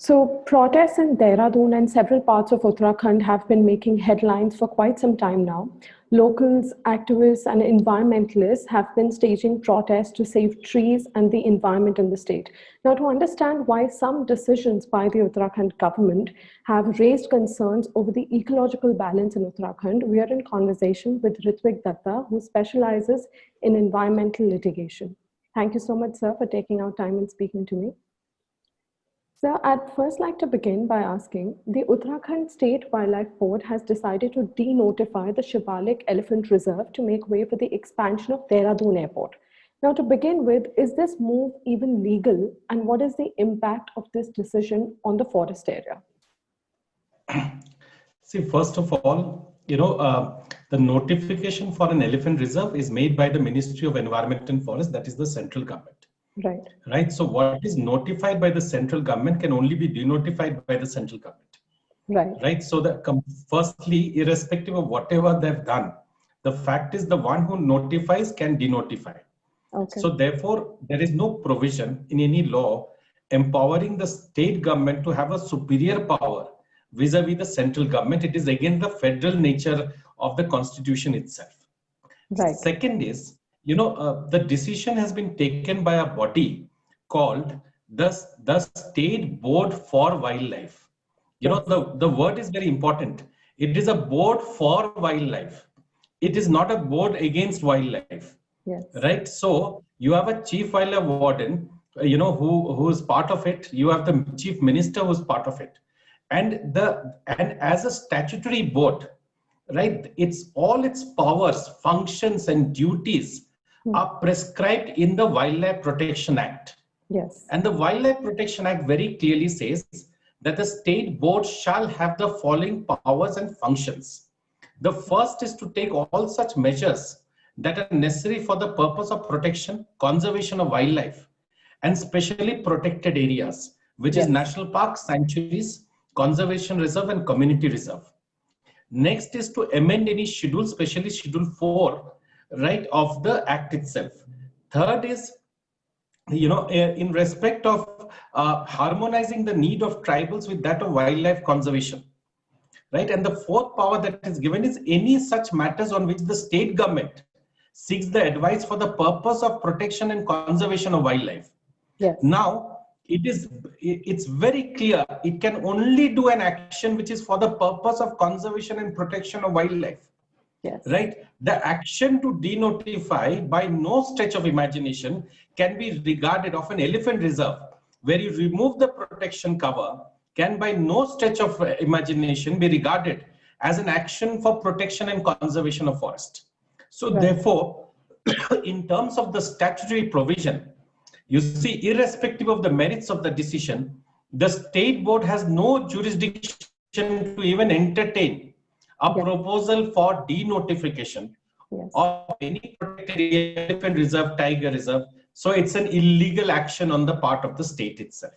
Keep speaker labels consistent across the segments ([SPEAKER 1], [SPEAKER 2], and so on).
[SPEAKER 1] So, protests in Dehradun and several parts of Uttarakhand have been making headlines for quite some time now. Locals, activists, and environmentalists have been staging protests to save trees and the environment in the state. Now, to understand why some decisions by the Uttarakhand government have raised concerns over the ecological balance in Uttarakhand, we are in conversation with Ritwik Datta, who specializes in environmental litigation. Thank you so much, sir, for taking out time and speaking to me. So I'd first like to begin by asking, the Uttarakhand State Wildlife Board has decided to denotify the Shivalik Elephant Reserve to make way for the expansion of Dehradun Airport. Now, to begin with, is this move even legal, and what is the impact of this decision on the forest area?
[SPEAKER 2] See, first of all, the notification for an elephant reserve is made by the Ministry of Environment and Forest, that is the central government. Right. So what is notified by the central government can only be denotified by the central government. Right. So firstly, irrespective of whatever they've done, the fact is the one who notifies can denotify. Okay. So therefore, there is no provision in any law empowering the state government to have a superior power vis-a-vis the central government. It is again the federal nature of the constitution itself. Right. Second is, the decision has been taken by a body called the State Board for Wildlife. The word is very important. It is a board for wildlife. It is not a board against wildlife. Yes. Right. So you have a chief wildlife warden, who is part of it. You have the chief minister who is part of it. And as a statutory board, right, all its powers, functions, and duties are prescribed in the Wildlife Protection Act. Yes. And the Wildlife Protection Act very clearly says that the state board shall have the following powers and functions. The first is to take all such measures that are necessary for the purpose of protection, conservation of wildlife, and specially protected areas, which is national parks, sanctuaries, conservation reserve, and community reserve. Next is to amend any schedule, especially Schedule 4, right, of the act itself. Third is, in respect of harmonizing the need of tribals with that of wildlife conservation, right? And the fourth power that is given is any such matters on which the state government seeks the advice for the purpose of protection and conservation of wildlife. Yes. Now, it's very clear, it can only do an action which is for the purpose of conservation and protection of wildlife. Yes. Right. The action to denotify by no stretch of imagination can be regarded of an elephant reserve where you remove the protection cover can by no stretch of imagination be regarded as an action for protection and conservation of forest. So therefore, in terms of the statutory provision, you see, irrespective of the merits of the decision, the state board has no jurisdiction to even entertain a proposal for denotification of any protected elephant reserve, tiger reserve. So it's an illegal action on the part of the state itself.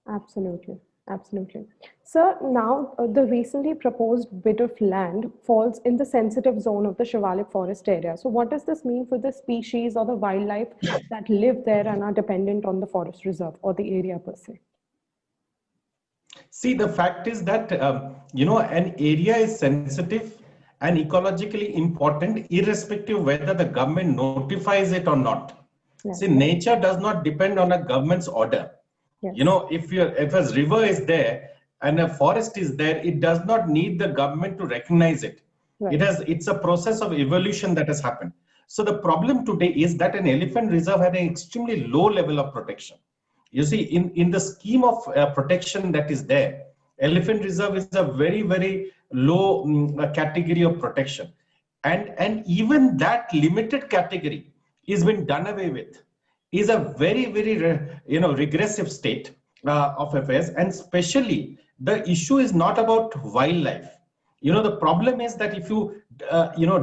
[SPEAKER 1] Absolutely. Absolutely. Sir, now the recently proposed bit of land falls in the sensitive zone of the Shivalik forest area. So what does this mean for the species or the wildlife that live there and are dependent on the forest reserve or the area per se?
[SPEAKER 2] See, the fact is that, an area is sensitive and ecologically important, irrespective of whether the government notifies it or not. Yes. See, nature does not depend on a government's order. Yes. If a river is there and a forest is there, it does not need the government to recognize it. Right. It's a process of evolution that has happened. So the problem today is that an elephant reserve had an extremely low level of protection. You see, in the scheme of protection that is there, elephant reserve is a very, very low category of protection. And even that limited category is been done away with, is a very, very, regressive state of affairs. And especially the issue is not about wildlife. The problem is that if you,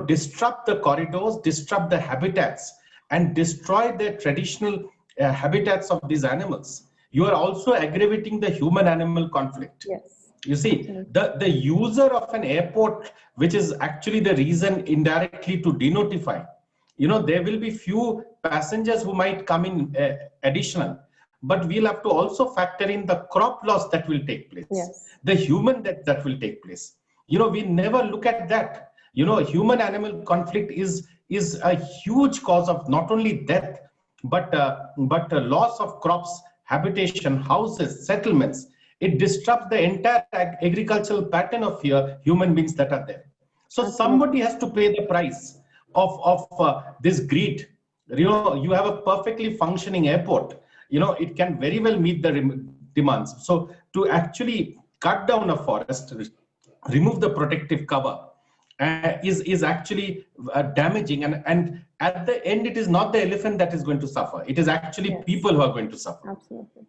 [SPEAKER 2] disrupt the corridors, disrupt the habitats and destroy the traditional habitats of these animals, you are also aggravating the human-animal conflict. Yes. You see, the user of an airport, which is actually the reason indirectly to denotify, there will be few passengers who might come in additional, but we'll have to also factor in the crop loss that will take place, the human death that will take place. We never look at that. Human animal conflict is a huge cause of not only death, but loss of crops, habitation, houses, settlements. It disrupts the entire agricultural pattern of human beings that are there. So somebody has to pay the price of this greed. You have a perfectly functioning airport. It can very well meet the demands. So to actually cut down a forest, remove the protective cover, is actually damaging. And at the end, it is not the elephant that is going to suffer. It is actually people who are going to suffer.
[SPEAKER 1] Absolutely.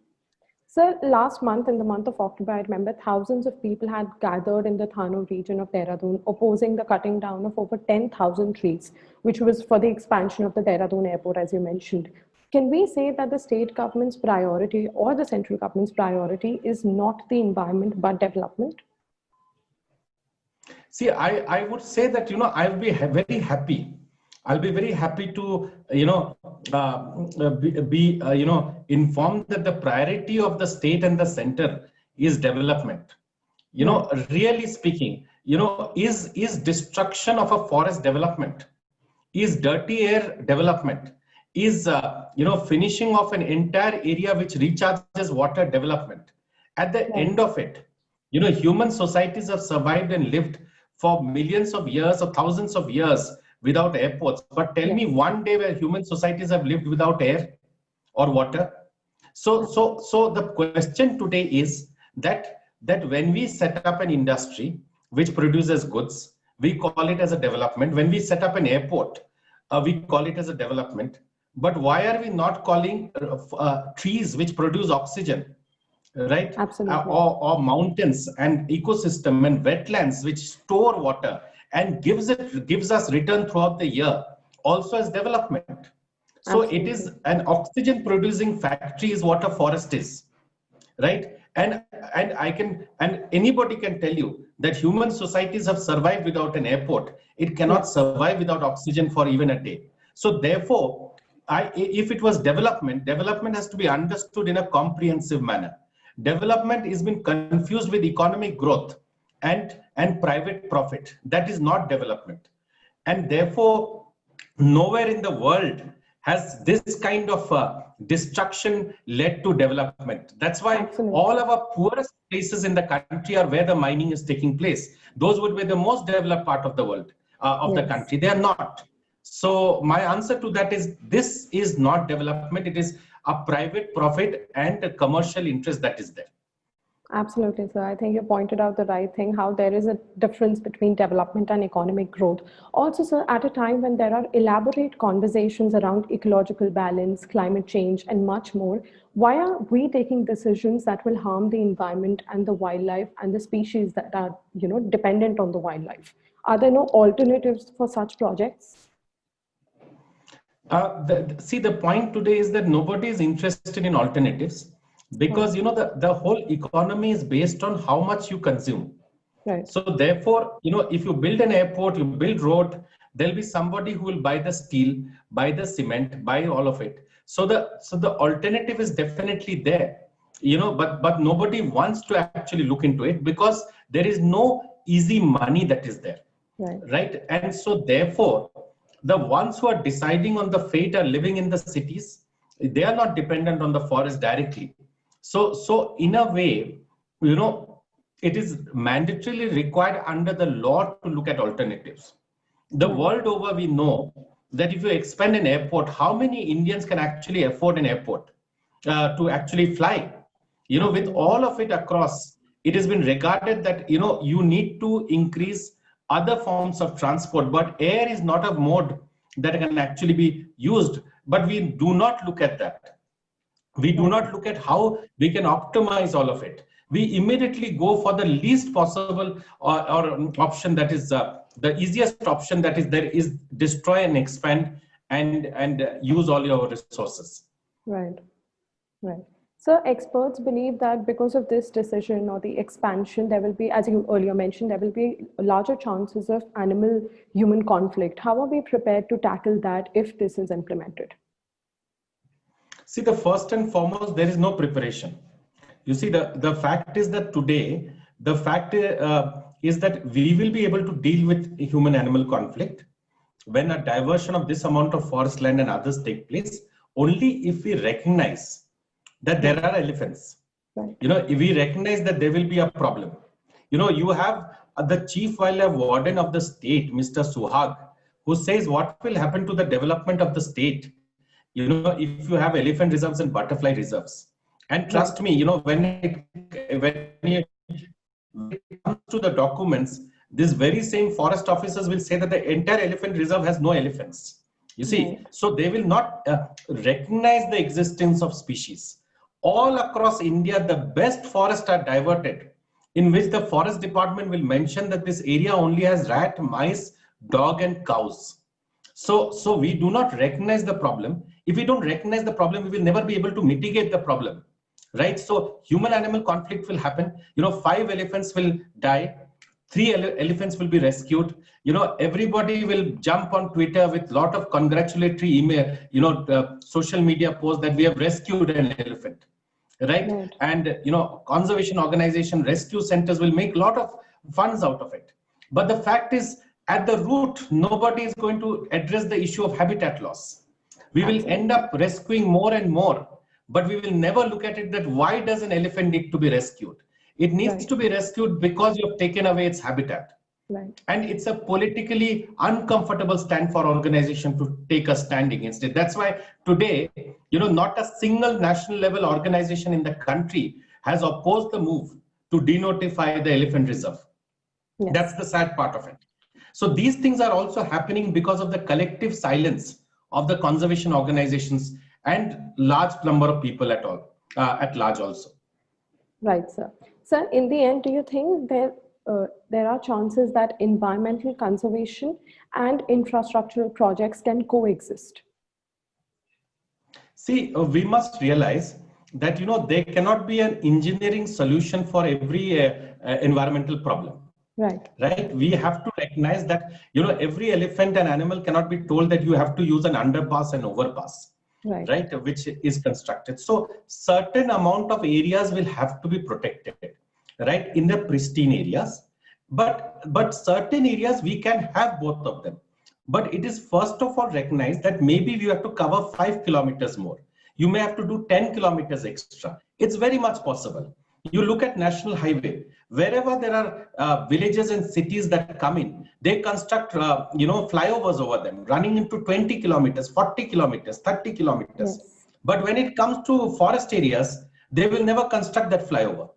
[SPEAKER 1] So last month, in the month of October, I remember thousands of people had gathered in the Thano region of Dehradun, opposing the cutting down of over 10,000 trees, which was for the expansion of the Dehradun airport, as you mentioned. Can we say that the state government's priority or the central government's priority is not the environment, but development?
[SPEAKER 2] See, I would say that, I'll be very happy. I'll be very happy to, be informed that the priority of the state and the center is development. Really speaking, is destruction of a forest development? Is dirty air development? Is, finishing off an entire area which recharges water development? At the end of it, human societies have survived and lived for millions of years or thousands of years without airports. But tell me one day where human societies have lived without air or water. So the question today is that when we set up an industry which produces goods, we call it as a development. When we set up an airport, we call it as a development. But why are we not calling trees which produce oxygen? Right?
[SPEAKER 1] Absolutely.
[SPEAKER 2] Or mountains and ecosystem and wetlands which store water and gives us return throughout the year also as development. So Absolutely. It is an oxygen producing factory is what a forest is, right? And anybody can tell you that human societies have survived without an airport. It cannot survive without oxygen for even a day. So therefore, if it was development has to be understood in a comprehensive manner. Development has been confused with economic growth and private profit. That is not development. And therefore, nowhere in the world has this kind of destruction led to development. That's why Absolutely. All our poorest places in the country are where the mining is taking place. Those would be the most developed part of the world, of the country. They are not. So my answer to that is, this is not development. It is a private profit and a commercial interest that is there.
[SPEAKER 1] Absolutely, sir. I think you pointed out the right thing, how there is a difference between development and economic growth. Also, sir, at a time when there are elaborate conversations around ecological balance, climate change, and much more, why are we taking decisions that will harm the environment and the wildlife and the species that are, dependent on the wildlife? Are there no alternatives for such projects?
[SPEAKER 2] See, the point today is that nobody is interested in alternatives because, the whole economy is based on how much you consume.
[SPEAKER 1] Right.
[SPEAKER 2] So therefore, if you build an airport, you build road, there'll be somebody who will buy the steel, buy the cement, buy all of it. So the alternative is definitely there, but nobody wants to actually look into it because there is no easy money that is there. Right. And so therefore, the ones who are deciding on the fate are living in the cities. They are not dependent on the forest directly. So in a way, it is mandatorily required under the law to look at alternatives. The world over, we know that if you expand an airport, how many Indians can actually afford an airport to actually fly? With all of it across, it has been regarded that, you need to increase other forms of transport, but air is not a mode that can actually be used. But we do not look at that. We do not look at how we can optimize all of it. We immediately go for the least possible or option that is the easiest option that is there is destroy and expand and use all your resources.
[SPEAKER 1] Right. So experts believe that because of this decision or the expansion, there will be, as you earlier mentioned, there will be larger chances of animal-human conflict. How are we prepared to tackle that if this is implemented?
[SPEAKER 2] See, the first and foremost, there is no preparation. You see, the fact is that today, the fact is that we will be able to deal with human-animal conflict when a diversion of this amount of forest land and others take place, only if we recognize that there are elephants. Right. You know, if we recognize that there will be a problem. You know, you have the chief wildlife warden of the state, Mr. Suhag, who says what will happen to the development of the state, you know, if you have elephant reserves and butterfly reserves. And trust me, you know, when it comes to the documents, this very same forest officers will say that the entire elephant reserve has no elephants. You see, so they will not recognize the existence of species. All across India, the best forests are diverted, in which the forest department will mention that this area only has rat, mice, dog, and cows. So we do not recognize the problem. If we don't recognize the problem, we will never be able to mitigate the problem, right? So human-animal conflict will happen. You know, 5 elephants will die. 3 elephants will be rescued. You know, everybody will jump on Twitter with a lot of congratulatory email, you know, social media posts that we have rescued an elephant, right? And, you know, conservation organization, rescue centers will make a lot of funds out of it. But the fact is, at the root, nobody is going to address the issue of habitat loss. We will end up rescuing more and more, but we will never look at it that why does an elephant need to be rescued? It needs to be rescued because you have taken away its habitat. Right. And it's a politically uncomfortable stand for organization to take a stand against it. That's why today, you know, not a single national level organization in the country has opposed the move to denotify the elephant reserve. Yes. That's the sad part of it. So these things are also happening because of the collective silence of the conservation organizations and large number of people at large also.
[SPEAKER 1] Right, sir. Sir, in the end, do you think there are chances that environmental conservation and infrastructural projects can coexist?
[SPEAKER 2] See, we must realize that, you know, there cannot be an engineering solution for every environmental problem. Right. We have to recognize that, you know, every elephant and animal cannot be told that you have to use an underpass and overpass. Right, which is constructed. So certain amount of areas will have to be protected, right, in the pristine areas. But certain areas we can have both of them. But it is first of all recognized that maybe we have to cover 5 kilometers more. You may have to do 10 kilometers extra. It's very much possible. You look at National Highway, wherever there are villages and cities that come in, they construct, you know, flyovers over them, running into 20 kilometers, 40 kilometers, 30 kilometers. Yes. But when it comes to forest areas, they will never construct that flyover,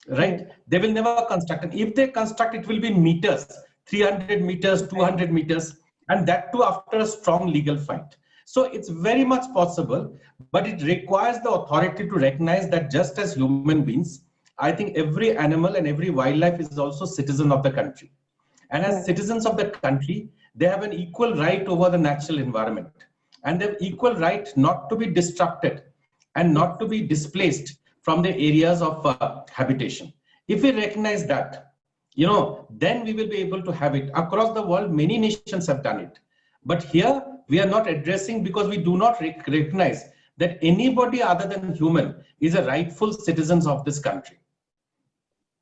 [SPEAKER 2] right? They will never construct. And if they construct, it will be meters, 300 meters, 200 meters, and that too after a strong legal fight. So it's very much possible, but it requires the authority to recognize that just as human beings, I think every animal and every wildlife is also citizen of the country. And as citizens of the country, they have an equal right over the natural environment. And they have equal right not to be disrupted and not to be displaced from the areas of habitation. If we recognize that, you know, then we will be able to have it. Across the world, many nations have done it. But here, we are not addressing because we do not recognize that anybody other than human is a rightful citizens of this country.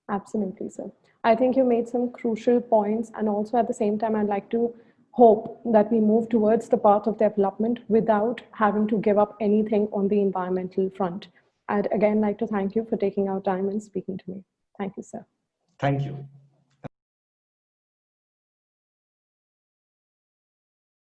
[SPEAKER 1] Absolutely, sir. I think you made some crucial points, and also at the same time, I'd like to hope that we move towards the path of development without having to give up anything on the environmental front. I'd again like to thank you for taking our time and speaking to me. Thank you, sir.
[SPEAKER 2] Thank you.